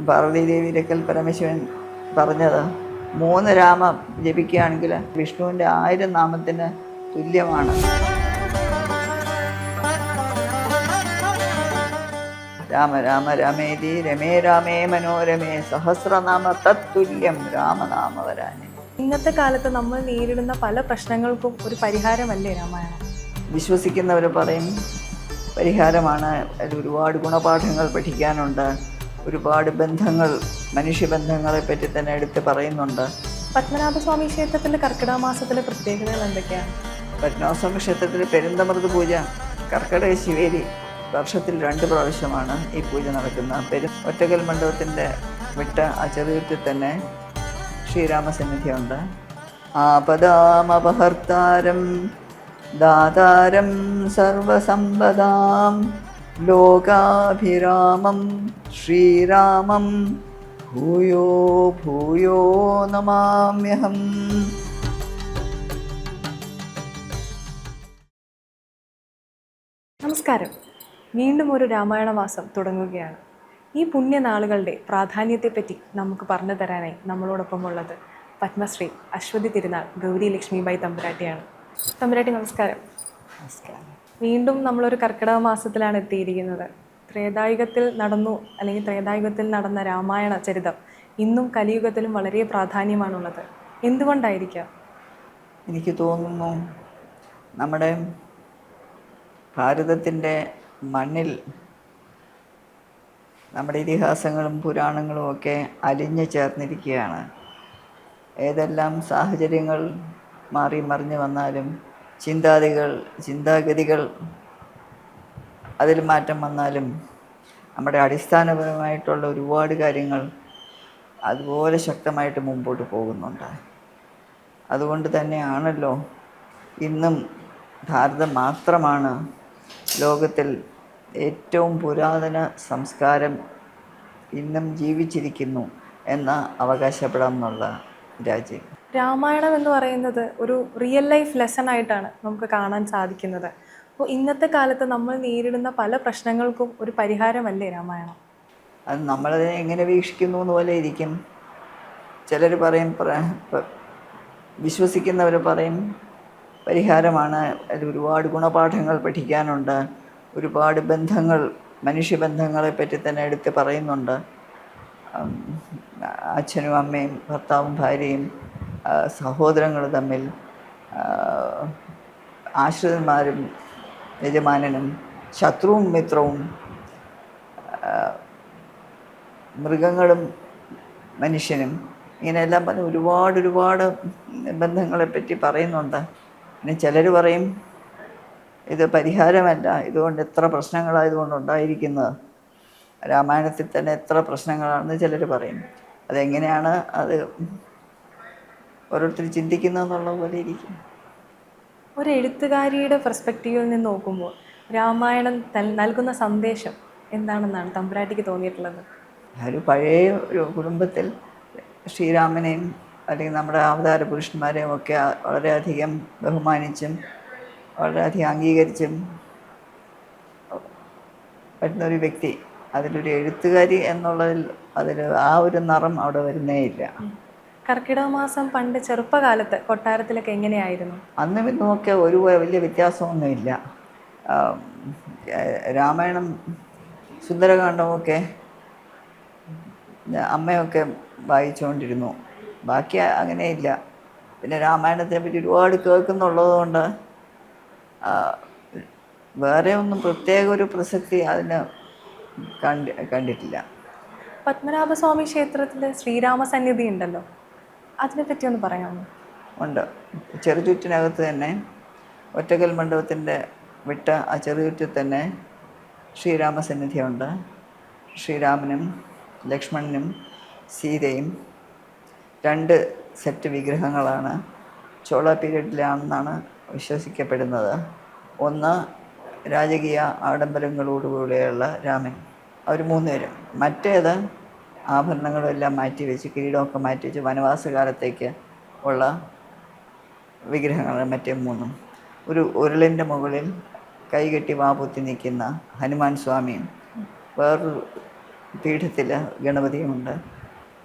പാർവതീദേവിയിരക്കൽ പരമശിവൻ പറഞ്ഞത് 3 രാമം ജപിക്കുകയാണെങ്കിൽ വിഷ്ണുവിൻ്റെ 1000 നാമത്തിന് തുല്യമാണ്. രാമ രാമ രാമേതി രമേ രാമേ മനോരമേ സഹസ്രനാമ തത്തുല്യം രാമനാമവരാനെ. ഇന്നത്തെ കാലത്ത് നമ്മൾ നേരിടുന്ന പല പ്രശ്നങ്ങൾക്കും ഒരു പരിഹാരമല്ലേ രാമായണം? വിശ്വസിക്കുന്നവർ പറയും പരിഹാരമാണ്. അതിൽ ഒരുപാട് ഗുണപാഠങ്ങൾ പഠിക്കാനുണ്ട്. ഒരുപാട് ബന്ധങ്ങൾ, മനുഷ്യബന്ധങ്ങളെ പറ്റി തന്നെ എടുത്ത് പറയുന്നുണ്ട്. പത്മനാഭസ്വാമി ക്ഷേത്രത്തിലെ കർക്കിടക മാസത്തിലെ പ്രത്യേകതകൾ എന്തൊക്കെയാണ്? പത്മനാഭസ്വാമി ക്ഷേത്രത്തിൽ പെരുന്തമൃത് പൂജ കർക്കിടക ശിവേരി വർഷത്തിൽ 2 പ്രാവശ്യമാണ് ഈ പൂജ നടക്കുന്നത്. ഒറ്റക്കൽ മണ്ഡപത്തിൻ്റെ വിട്ട ആ ചെറിയത്തിൽ തന്നെ ശ്രീരാമസന്നിധിയുണ്ട്. ആപദാമപഹർത്താരം ദാതാരം സർവസമ്പദാം ലോകാഭിരാമം ശ്രീരാമം ഭൂയോ ഭൂയോ നമാമ്യഹം. നമസ്കാരം. വീണ്ടും ഒരു രാമായണ മാസം തുടങ്ങുകയാണ്. ഈ പുണ്യനാളുകളുടെ പ്രാധാന്യത്തെപ്പറ്റി നമുക്ക് പറഞ്ഞു തരാനായി നമ്മളോടൊപ്പം ഉള്ളത് പത്മശ്രീ അശ്വതി തിരുനാൾ ഗൗരി ലക്ഷ്മിബായി തമ്പുരാട്ടിയാണ്. തമ്പുരാട്ടി നമസ്കാരം. നമസ്കാരം. വീണ്ടും നമ്മളൊരു കർക്കിടക മാസത്തിലാണ് എത്തിയിരിക്കുന്നത്. ത്രേതായുഗത്തിൽ നടന്ന രാമായണ ചരിതം ഇന്നും കലിയുഗത്തിലും വളരെ പ്രാധാന്യമാണുള്ളത്. എന്തുകൊണ്ടായിരിക്കാം? എനിക്ക് തോന്നുന്നു നമ്മുടെ ഭാരതത്തിൻ്റെ മണ്ണിൽ നമ്മുടെ ഇതിഹാസങ്ങളും പുരാണങ്ങളും ഒക്കെ അലിഞ്ഞു ചേർന്നിരിക്കുകയാണ്. ഏതെല്ലാം സാഹചര്യങ്ങൾ മാറി മറിഞ്ഞു വന്നാലും, ചിന്താഗതികൾ അതിൽ മാറ്റം വന്നാലും, നമ്മുടെ അടിസ്ഥാനപരമായിട്ടുള്ള ഒരുപാട് കാര്യങ്ങൾ അതുപോലെ ശക്തമായിട്ട് മുമ്പോട്ട് പോകുന്നുണ്ട്. അതുകൊണ്ട് തന്നെയാണല്ലോ ഇന്നും ഭാരതം മാത്രമാണ് ലോകത്തിൽ ഏറ്റവും പുരാതന സംസ്കാരം ഇന്നും ജീവിച്ചിരിക്കുന്നു എന്ന് അവകാശപ്പെടാമെന്നുള്ള രാജ്യം. രാമായണം എന്ന് പറയുന്നത് ഒരു റിയൽ ലൈഫ് ലെസൺ ആയിട്ടാണ് നമുക്ക് കാണാൻ സാധിക്കുന്നത്. അപ്പോൾ ഇന്നത്തെ കാലത്ത് നമ്മൾ നേരിടുന്ന പല പ്രശ്നങ്ങൾക്കും ഒരു പരിഹാരമല്ലേ രാമായണം? അത് നമ്മളതിനെ എങ്ങനെ വീക്ഷിക്കുന്നു എന്ന് പോലെ ഇരിക്കും. ചിലർ പറയും, വിശ്വസിക്കുന്നവർ പറയും പരിഹാരമാണ്. അതിൽ ഒരുപാട് ഗുണപാഠങ്ങൾ പഠിക്കാനുണ്ട്. ഒരുപാട് ബന്ധങ്ങൾ, മനുഷ്യബന്ധങ്ങളെ പറ്റി തന്നെ എടുത്ത് പറയുന്നുണ്ട്. അച്ഛനും അമ്മയും ഭർത്താവും ഭാര്യയും സഹോദരങ്ങൾ തമ്മിൽ, ആശ്രിതന്മാരും യജമാനനും, ശത്രുവും മിത്രവും, മൃഗങ്ങളും മനുഷ്യനും, ഇങ്ങനെയെല്ലാം പറഞ്ഞ് ഒരുപാട് ബന്ധങ്ങളെപ്പറ്റി പറയുന്നുണ്ട്. പിന്നെ ചിലർ പറയും ഇത് പരിഹാരമല്ല, ഇതുകൊണ്ട് എത്ര പ്രശ്നങ്ങളായതുകൊണ്ട് ഉണ്ടായിരിക്കുന്നത്, രാമായണത്തിൽ തന്നെ എത്ര പ്രശ്നങ്ങളാണെന്ന് ചിലർ പറയും. അതെങ്ങനെയാണ് അത് ഓരോരുത്തർ ചിന്തിക്കുന്നതെന്നുള്ള പോലെ ഇരിക്കും. ഒരു എഴുത്തുകാരിയുടെ പെർസ്പെക്റ്റീവിൽ നിന്ന് നോക്കുമ്പോൾ രാമായണം നൽകുന്ന സന്ദേശം എന്താണെന്നാണ് തമ്പുരാട്ടിക്ക് തോന്നിയിട്ടുള്ളത്? ഒരു പഴയ ഒരു കുടുംബത്തിൽ ശ്രീരാമനെയും അല്ലെങ്കിൽ നമ്മുടെ അവതാര പുരുഷന്മാരെയും ഒക്കെ വളരെയധികം ബഹുമാനിച്ചും വളരെയധികം അംഗീകരിച്ചും പറ്റുന്നൊരു വ്യക്തി, അതിലൊരു എഴുത്തുകാരി എന്നുള്ളതിൽ ആ ഒരു നിറം അവിടെ വരുന്നേയില്ല. കർക്കിടക മാസം പണ്ട് ചെറുപ്പകാലത്ത് കൊട്ടാരത്തിലൊക്കെ എങ്ങനെയായിരുന്നു? അന്നും ഇന്നുമൊക്കെ ഒരു വലിയ വ്യത്യാസമൊന്നുമില്ല. രാമായണം, സുന്ദരകാണ്ഡമൊക്കെ അമ്മയൊക്കെ വായിച്ചുകൊണ്ടിരുന്നു. ബാക്കി അങ്ങനെയില്ല. പിന്നെ രാമായണത്തിനെ പറ്റി ഒരുപാട് കേൾക്കുന്നുള്ളത് കൊണ്ട് വേറെ ഒന്നും പ്രത്യേക ഒരു പ്രസക്തി അതിന് കണ്ടിട്ടില്ല. പത്മനാഭസ്വാമി ക്ഷേത്രത്തിൽ ശ്രീരാമസന്നിധി ഉണ്ടല്ലോ, അതിനെപ്പറ്റി ഒന്ന് പറയാമോ? ഉണ്ട്. ചെറുചുറ്റിനകത്ത് തന്നെ ഒറ്റക്കൽ മണ്ഡപത്തിൻ്റെ വിട്ട ആ ചെറുചുറ്റിൽ തന്നെ ശ്രീരാമസന്നിധിയുണ്ട്. ശ്രീരാമനും ലക്ഷ്മണനും സീതയും 2 സെറ്റ് വിഗ്രഹങ്ങളാണ്. ചോള പീരീഡിലാണെന്നാണ് വിശ്വസിക്കപ്പെടുന്നത്. ഒന്ന് രാജകീയ ആഡംബരങ്ങളോടുകൂടിയുള്ള രാമൻ, അവർ 3 പേരും. മറ്റേത് ആഭരണങ്ങളെല്ലാം മാറ്റി വെച്ച്, കിരീടമൊക്കെ മാറ്റി വെച്ച് വനവാസകാലത്തേക്ക് ഉള്ള വിഗ്രഹങ്ങൾ മറ്റേ 3. ഒരു ഉരുളിൻ്റെ മുകളിൽ കൈകെട്ടി വാപൂത്തി നിൽക്കുന്ന ഹനുമാൻ സ്വാമിയും, വേറൊരു പീഠത്തിൽ ഗണപതിയുമുണ്ട്.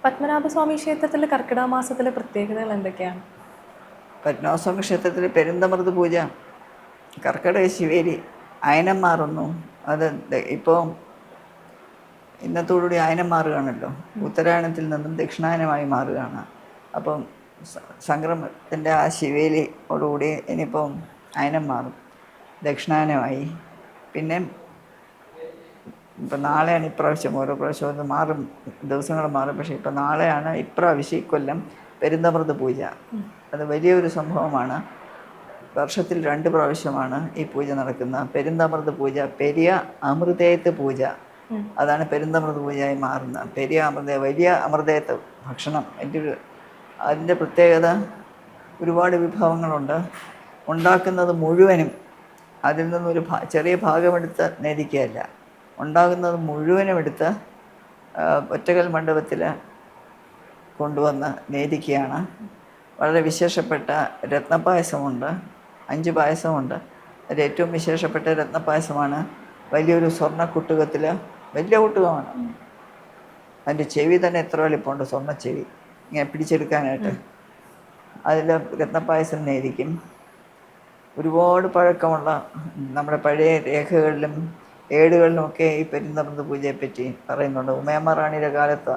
പത്മനാഭസ്വാമി ക്ഷേത്രത്തിൽ കർക്കിടക മാസത്തിലെ പ്രത്യേകതകൾ എന്തൊക്കെയാണ്? പത്മനാഭസ്വാമി ക്ഷേത്രത്തിൽ പെരുന്തമൃത് പൂജ, കർക്കിടക ശിവേലി, അയനം മാറുന്നു. അത് ഇപ്പോൾ ഇന്നത്തോടുകൂടി അയനം മാറുകയാണല്ലോ, ഉത്തരായണത്തിൽ നിന്നും ദക്ഷിണായനമായി മാറുകയാണ്. അപ്പം സംക്രമത്തിൻ്റെ ആ ശിവേലിയോടുകൂടി ഇനിയിപ്പം അയനം മാറും, ദക്ഷിണായനമായി. പിന്നെ ഇപ്പം നാളെയാണ് ഇപ്രാവശ്യം, ഓരോ പ്രാവശ്യം അത് മാറും, ദിവസങ്ങൾ മാറും. പക്ഷേ ഇപ്പം നാളെയാണ് ഇപ്രാവശ്യം ഇക്കൊല്ലം പെരുന്തമൃത് പൂജ. അത് വലിയൊരു സംഭവമാണ്. വർഷത്തിൽ 2 പ്രാവശ്യമാണ് ഈ പൂജ നടക്കുന്നത്. പെരുന്തമൃത് പൂജ, പെരിയ അമൃതേയത്ത് പൂജ, അതാണ് പെരുന്തമൃത് പൂജയായി മാറുന്നത്. പെരിയ വലിയ അമൃതേയത്ത് ഭക്ഷണം, അതിൻ്റെ പ്രത്യേകത ഒരുപാട് വിഭവങ്ങളുണ്ട്. ഉണ്ടാക്കുന്നത് മുഴുവനും അതിൽ നിന്നൊരു ചെറിയ ഭാഗമെടുത്ത് നേദിക്കുകയല്ല, ഉണ്ടാകുന്നത് മുഴുവനും എടുത്ത് ഒറ്റകൽ മണ്ഡപത്തിൽ കൊണ്ടുവന്ന് നേദിക്കുകയാണ്. വളരെ വിശേഷപ്പെട്ട രത്നപ്പായസമുണ്ട്, 5 പായസമുണ്ട്. അതിൽ ഏറ്റവും വിശേഷപ്പെട്ട രത്നപ്പായസമാണ്. വലിയൊരു സ്വർണ്ണ കുട്ടുകത്തിൽ, വലിയ കുട്ടുകമാണ്, അതിൻ്റെ ചെവി തന്നെ എത്ര വലിപ്പമുണ്ട്, സ്വർണ്ണ ചെവി, ഇങ്ങനെ പിടിച്ചെടുക്കാനായിട്ട്. അതിൽ രത്നപ്പായസം നേദിക്കും. ഒരുപാട് പഴക്കമുള്ള നമ്മുടെ പഴയ രേഖകളിലും ഏടുകളിലുമൊക്കെ ഈ പെരുന്തമൃത് പൂജയെപ്പറ്റി പറയുന്നുണ്ട്. ഉമയമ്മ റാണിയുടെ കാലത്ത്,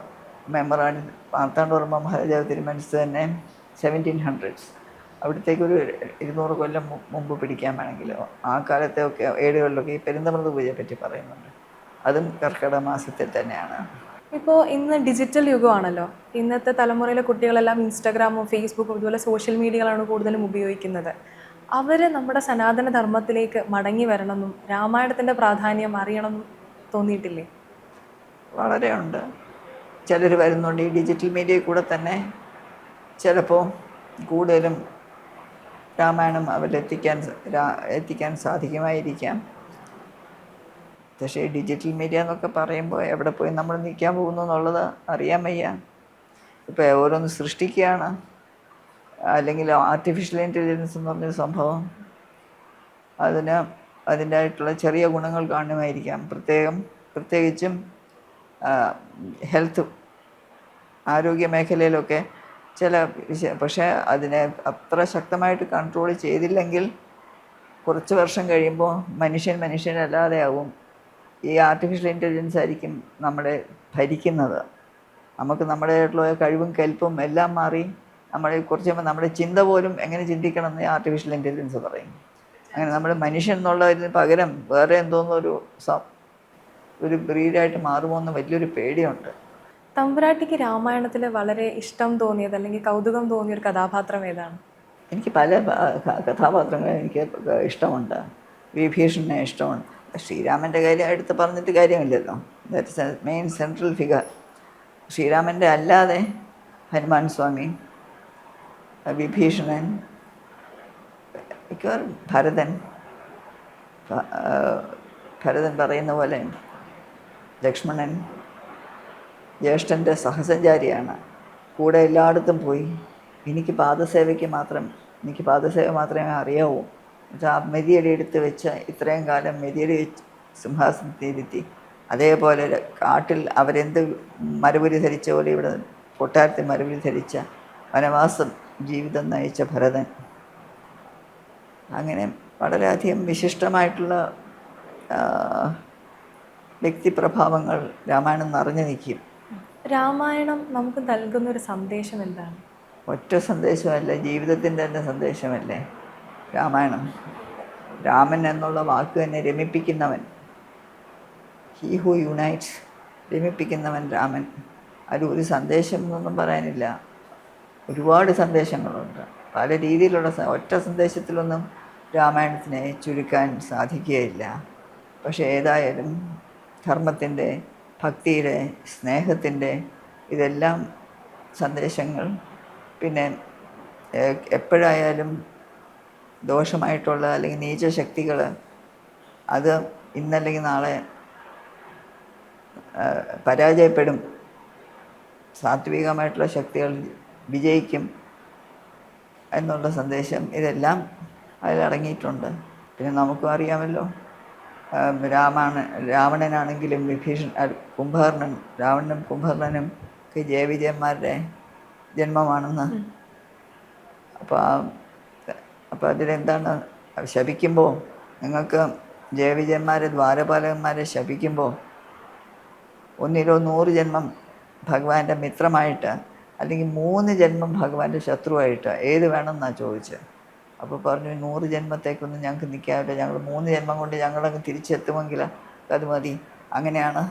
ഉമയമ്മ റാണി മാർത്താണ്ഡവർമ്മ മഹാരാജാവ് തിരുമനസ് തന്നെ 1700s, അവിടത്തേക്കൊരു 200 കൊല്ലം മുമ്പ് പിടിക്കാൻ വേണമെങ്കിൽ ആ കാലത്തെയൊക്കെ ഏടുകളിലൊക്കെ ഈ പെരുന്തമൃത് പൂജയെപ്പറ്റി പറയുന്നുണ്ട്. അതും കർക്കിടക മാസത്തിൽ തന്നെയാണ്. ഇപ്പോൾ ഇന്ന് ഡിജിറ്റൽ യുഗമാണല്ലോ. ഇന്നത്തെ തലമുറയിലെ കുട്ടികളെല്ലാം ഇൻസ്റ്റാഗ്രാമും ഫേസ്ബുക്കും ഇതുപോലെ സോഷ്യൽ മീഡിയകളാണ് കൂടുതലും ഉപയോഗിക്കുന്നത്. അവർ നമ്മുടെ സനാതന ധർമ്മത്തിലേക്ക് മടങ്ങി വരണമെന്നും രാമായണത്തിൻ്റെ പ്രാധാന്യം അറിയണമെന്നും തോന്നിയിട്ടില്ലേ? വളരെ ഉണ്ട്. ചിലർ വരുന്നുണ്ട് ഈ ഡിജിറ്റൽ മീഡിയയിൽ കൂടെ തന്നെ. ചിലപ്പോൾ കൂടുതലും രാമായണം എത്തിക്കാൻ സാധിക്കുമായിരിക്കാം. പക്ഷേ ഡിജിറ്റൽ മീഡിയ എന്നൊക്കെ പറയുമ്പോൾ എവിടെ പോയി നമ്മൾ നിൽക്കാൻ പോകുന്നു എന്നുള്ളത് അറിയാൻ വയ്യ. ഇപ്പോൾ ഓരോന്ന് സൃഷ്ടിക്കുകയാണ്, അല്ലെങ്കിൽ ആർട്ടിഫിഷ്യൽ ഇൻ്റലിജൻസ് എന്ന് പറഞ്ഞൊരു സംഭവം, അതിൻ്റെതായിട്ടുള്ള ചെറിയ ഗുണങ്ങൾ കാണുമായിരിക്കാം. പ്രത്യേകിച്ചും ഹെൽത്ത്, ആരോഗ്യ മേഖലയിലൊക്കെ പക്ഷേ അതിനെ അത്ര ശക്തമായിട്ട് കൺട്രോൾ ചെയ്തില്ലെങ്കിൽ കുറച്ച് വർഷം കഴിയുമ്പോൾ മനുഷ്യനല്ലാതെ ആവും. ഈ ആർട്ടിഫിഷ്യൽ ഇൻ്റലിജൻസ് ആയിരിക്കും നമ്മളെ ഭരിക്കുന്നത്. നമുക്ക് നമ്മുടേതായിട്ടുള്ള കഴിവും കെൽപ്പും എല്ലാം മാറി കുറച്ച് കഴിയുമ്പോൾ നമ്മുടെ ചിന്ത പോലും എങ്ങനെ ചിന്തിക്കണം എന്ന് ആർട്ടിഫിഷ്യൽ ഇൻ്റലിജൻസ് പറയും. അങ്ങനെ നമ്മൾ മനുഷ്യൻ എന്നുള്ളതിന് പകരം വേറെ എന്തോന്നൊരു ബ്രീഡായിട്ട് മാറുമോ എന്ന് വലിയൊരു പേടിയുണ്ട്. തമ്പുരാട്ടിക്ക് രാമായണത്തിൽ വളരെ ഇഷ്ടം തോന്നിയത് അല്ലെങ്കിൽ കൗതുകം തോന്നിയ ഒരു കഥാപാത്രം ഏതാണ്? എനിക്ക് പല കഥാപാത്രങ്ങളും എനിക്ക് ഇഷ്ടമുണ്ട്. വിഭീഷണനെ ഇഷ്ടമുണ്ട്. ശ്രീരാമൻ്റെ കാര്യം എടുത്ത് പറഞ്ഞിട്ട് കാര്യമില്ലല്ലോ. That's a main central figure. ശ്രീരാമൻ്റെ അല്ലാതെ ഹനുമാൻ സ്വാമി, വിഭീഷണൻ, ഭരതൻ പറയുന്ന പോലെ ലക്ഷ്മണൻ ജ്യേഷ്ഠൻ്റെ സഹസഞ്ചാരിയാണ്. കൂടെ എല്ലായിടത്തും പോയി. എനിക്ക് പാദസേവ മാത്രമേ അറിയാവൂ. ആ മെതിയടി എടുത്ത് വെച്ച് ഇത്രയും കാലം മെതിയടി വെച്ച് സിംഹാസനത്തിലിരുത്തി. അതേപോലെ കാട്ടിൽ അവരെന്ത് മരപുരി ധരിച്ച പോലെ ഇവിടെ കൊട്ടാരത്തിൽ മരപുരി ധരിച്ച വനവാസം ജീവിതം നയിച്ച ഭരതൻ. അങ്ങനെ വളരെയധികം വിശിഷ്ടമായിട്ടുള്ള വ്യക്തിപ്രഭാവങ്ങൾ രാമായണം നിറഞ്ഞു നിൽക്കും. രാമായണം നമുക്ക് നൽകുന്നൊരു സന്ദേശം എന്താണ്? ഒറ്റ സന്ദേശമല്ല, ജീവിതത്തിൻ്റെ തന്നെ സന്ദേശമല്ലേ രാമായണം. രാമൻ എന്നുള്ള വാക്ക് തന്നെ രമിപ്പിക്കുന്നവൻ, ഹീ ഹു യുണൈറ്റ്സ്, രമിപ്പിക്കുന്നവൻ രാമൻ. ഒരു സന്ദേശം എന്നൊന്നും പറയാനില്ല, ഒരുപാട് സന്ദേശങ്ങളുണ്ട്. പല രീതിയിലുള്ള ഒറ്റ സന്ദേശത്തിലൊന്നും രാമായണത്തിനെ ചുരുക്കാൻ സാധിക്കുകയില്ല. പക്ഷേ ഏതായാലും ധർമ്മത്തിൻ്റെ, ഭക്തിയുടെ, സ്നേഹത്തിൻ്റെ ഇതെല്ലാം സന്ദേശങ്ങൾ. പിന്നെ എപ്പോഴായാലും ദോഷമായിട്ടുള്ള അല്ലെങ്കിൽ നീചശക്തികൾ അത് ഇന്നല്ലെങ്കിൽ നാളെ പരാജയപ്പെടും. സാത്വികമായിട്ടുള്ള ശക്തികൾ വിജയിക്കും എന്നുള്ള സന്ദേശം ഇതെല്ലാം അതിലടങ്ങിയിട്ടുണ്ട്. പിന്നെ നമുക്കും അറിയാമല്ലോ രാവണനാണെങ്കിലും കുംഭകർണൻ, രാവണനും കുംഭകർണനും ഒക്കെ ജയവിജയന്മാരുടെ ജന്മമാണെന്ന്. അപ്പോൾ അപ്പോൾ അതിലെന്താണ്, ശപിക്കുമ്പോൾ നിങ്ങൾക്ക് ജയവിജയന്മാരെ, ദ്വാരപാലകന്മാരെ ശപിക്കുമ്പോൾ ഒന്നിലോ 100 ജന്മം ഭഗവാന്റെ മിത്രമായിട്ട്, അല്ലെങ്കിൽ 3 ജന്മം ഭഗവാന്റെ ശത്രുവായിട്ട് ഏത് വേണമെന്നാണ് ചോദിച്ചത്. അപ്പോൾ പറഞ്ഞു 100 ജന്മത്തേക്കൊന്നും ഞങ്ങൾക്ക് നിൽക്കാവില്ല, ഞങ്ങൾ 3 ജന്മം കൊണ്ട് ഞങ്ങളങ്ങ് തിരിച്ചെത്തുമെങ്കിൽ അത് മതി. അങ്ങനെയാണ്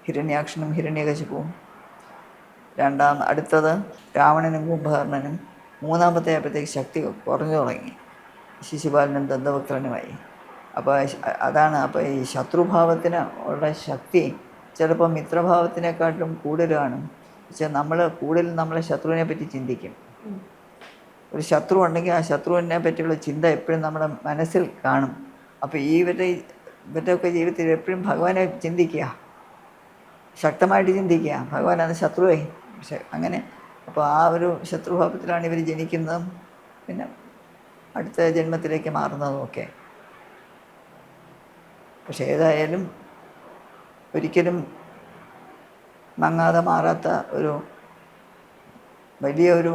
ഹിരണ്യാക്ഷനും ഹിരണ്യകശിപുവും. അടുത്തത് രാവണനും കുംഭകർണനും. മൂന്നാമത്തെ ആയപ്പോഴത്തേക്ക് ശക്തി കുറഞ്ഞു തുടങ്ങി, ശിശുപാലനും ദന്തവക്രനുമായി. അപ്പോൾ അതാണ്, അപ്പോൾ ഈ ശത്രുഭാവത്തിന് ഉള്ള ശക്തി ചിലപ്പോൾ മിത്രഭാവത്തിനെക്കാട്ടിലും കൂടുതലാണ്. പക്ഷേ കൂടുതൽ നമ്മളെ ശത്രുവിനെ പറ്റി ചിന്തിക്കും. ഒരു ശത്രു ഉണ്ടെങ്കിൽ ആ ശത്രുവിനെ പറ്റിയുള്ള ചിന്ത എപ്പോഴും നമ്മുടെ മനസ്സിൽ കാണും. അപ്പോൾ ഇവരുടെയൊക്കെ ജീവിതത്തിൽ എപ്പോഴും ഭഗവാനെ ചിന്തിക്കുക, ശക്തമായിട്ട് ചിന്തിക്കുക, ഭഗവാനാണ് ശത്രുവേ. പക്ഷെ അങ്ങനെ, അപ്പോൾ ആ ഒരു ശത്രുഭാവത്തിലാണ് ഇവർ ജനിക്കുന്നതും പിന്നെ അടുത്ത ജന്മത്തിലേക്ക് മാറുന്നതും ഒക്കെ. പക്ഷെ ഏതായാലും ഒരിക്കലും മങ്ങാതെ മാറാത്ത ഒരു വലിയൊരു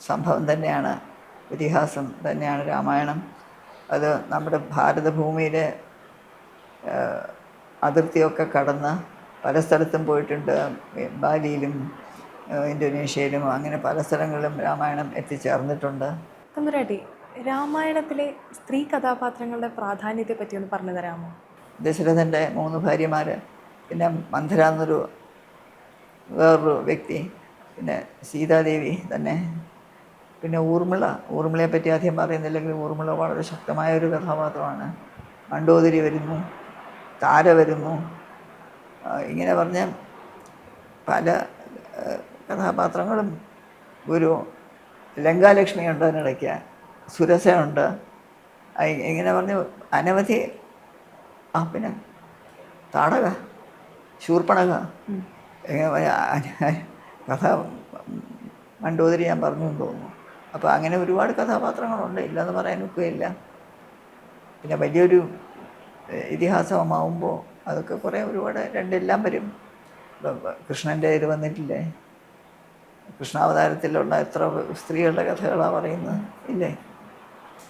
സംഭവം തന്നെയാണ്, ഇതിഹാസം തന്നെയാണ് രാമായണം. അത് നമ്മുടെ ഭാരതഭൂമിയിലെ അതിർത്തിയൊക്കെ കടന്ന് പല സ്ഥലത്തും പോയിട്ടുണ്ട്. ബാലിയിലും ഇന്തോനേഷ്യയിലും അങ്ങനെ പല സ്ഥലങ്ങളിലും രാമായണം എത്തിച്ചേർന്നിട്ടുണ്ട്. തമ്പുരാട്ടി, രാമായണത്തിലെ സ്ത്രീ കഥാപാത്രങ്ങളുടെ പ്രാധാന്യത്തെ പറ്റി ഒന്ന് പറഞ്ഞു തരാമോ? ദശരഥൻ്റെ 3 ഭാര്യമാർ, പിന്നെ മന്ധര എന്നൊരു വേറൊരു വ്യക്തി, പിന്നെ സീതാദേവി തന്നെ, പിന്നെ ഊർമിളയെ പറ്റി അധികം പറയുന്നില്ലെങ്കിൽ ഊർമിള വളരെ ശക്തമായ ഒരു കഥാപാത്രമാണ്. മണ്ഡോദരി വരുന്നു, താര വരുന്നു, ഇങ്ങനെ പറഞ്ഞ പല കഥാപാത്രങ്ങളും. ഒരു ലങ്കാലക്ഷ്മിയുണ്ട്, അതിനിടയ്ക്ക് സുരസയുണ്ട്, ഇങ്ങനെ പറഞ്ഞ് അനവധി. പിന്നെ താടക, ശൂർപ്പണക, കഥ മണ്ഡോദരി ഞാൻ പറഞ്ഞു എന്ന് തോന്നുന്നു. അപ്പോൾ അങ്ങനെ ഒരുപാട് കഥാപാത്രങ്ങളുണ്ട്, ഇല്ലെന്ന് പറയാനൊക്കെയില്ല. പിന്നെ വലിയൊരു ഇതിഹാസമാവുമ്പോൾ അതൊക്കെ കുറേ ഒരുപാട് രണ്ടെല്ലാം വരും. കൃഷ്ണൻ്റെ ഇത് വന്നിട്ടില്ലേ, കൃഷ്ണാവതാരത്തിലുള്ള എത്ര സ്ത്രീകളുടെ കഥകളാണ് പറയുന്നത് ഇല്ലേ.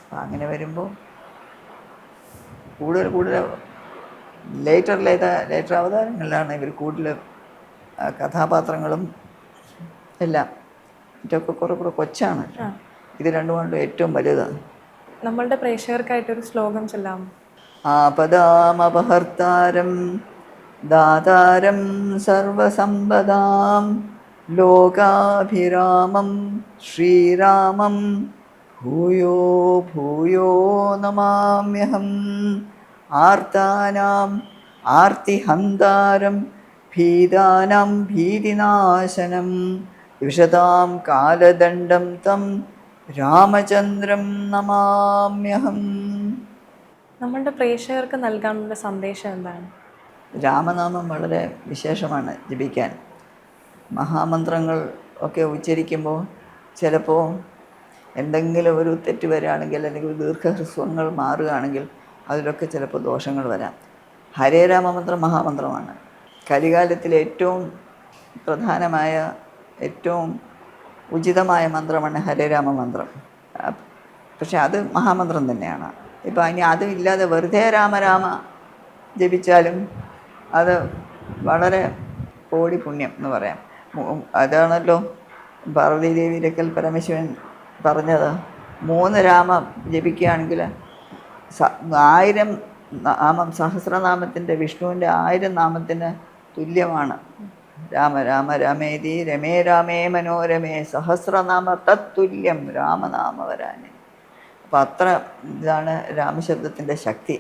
അപ്പം അങ്ങനെ വരുമ്പോൾ കൂടുതൽ ലേറ്റർ അവതാരങ്ങളിലാണ് ഇവർ കൂടുതൽ കഥാപാത്രങ്ങളും എല്ലാം. ഇതൊക്കെ കുറേ കൊച്ചാണ്, ഇത് രണ്ടുകൊണ്ടും ഏറ്റവും വലുതാണ്. നമ്മളുടെ പ്രേക്ഷകർക്കായിട്ടൊരു ശ്ലോകം ചൊല്ലാം. ആപദാമപഹർത്താരം ദാതാരം സർവസമ്പദാം ലോകാഭിരാമം ശ്രീരാമം ഭൂയോ ഭൂയോ നമാമ്യഹം. ആർത്താനാം ആർത്തിഹന്താരം ഭീതാനാം ഭീതിനാശനം വിശതാം കാലദണ്ഡം തം രാമചന്ദ്രം നമാമ്യഹം. നമ്മളുടെ പ്രേക്ഷകർക്ക് നൽകാനുള്ള സന്ദേശം എന്താണ്? രാമനാമം വളരെ വിശേഷമാണ് ജപിക്കാൻ. മഹാമന്ത്രങ്ങൾ ഒക്കെ ഉച്ചരിക്കുമ്പോൾ ചിലപ്പോൾ എന്തെങ്കിലും ഒരു തെറ്റ് വരികയാണെങ്കിൽ, അല്ലെങ്കിൽ ദീർഘഹ്രസ്വങ്ങൾ മാറുകയാണെങ്കിൽ അതിലൊക്കെ ചിലപ്പോൾ ദോഷങ്ങൾ വരാം. ഹരേ രാമമന്ത്രം മഹാമന്ത്രമാണ്. കലികാലത്തിലെ ഏറ്റവും പ്രധാനമായ, ഏറ്റവും ഉചിതമായ മന്ത്രമാണ് ഹരേ രാമമന്ത്രം. പക്ഷെ അത് മഹാമന്ത്രം തന്നെയാണ്. ഇപ്പം ഇനി അതുമില്ലാതെ വെറുതെ രാമ ജപിച്ചാലും അത് വളരെ കോടി പുണ്യം എന്ന് പറയാം. അതാണല്ലോ പാർവതീദേവിയിലേക്കൽ പരമശിവൻ പറഞ്ഞത്, 3 രാമ ജപിക്കുകയാണെങ്കിൽ 1000 നാമം, സഹസ്രനാമത്തിൻ്റെ, വിഷ്ണുവിൻ്റെ 1000 നാമത്തിന് തുല്യമാണ്. രാമ രാമ രമേതി രമേ രാമേ മനോരമേ സഹസ്രനാമ തത്തുല്യം രാമനാമ വരാനെ. അപ്പം അത്ര ഇതാണ് രാമശബ്ദത്തിൻ്റെ ശക്തി.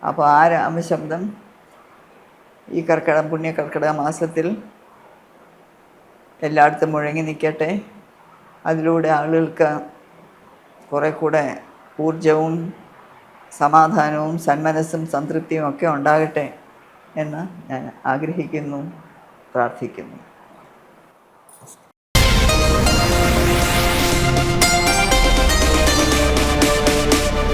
അപ്പോൾ ആ രാമശബ്ദം ഈ പുണ്യകർക്കിടക മാസത്തിൽ എല്ലായിടത്തും മുഴങ്ങി നിൽക്കട്ടെ. അതിലൂടെ ആളുകൾക്ക് കുറേ കൂടെ ഊർജവും സമാധാനവും സന്മനസ്സും സംതൃപ്തിയും ഒക്കെ ഉണ്ടാകട്ടെ എന്ന് ഞാൻ ആഗ്രഹിക്കുന്നു, പ്രാർത്ഥിക്കുന്നു.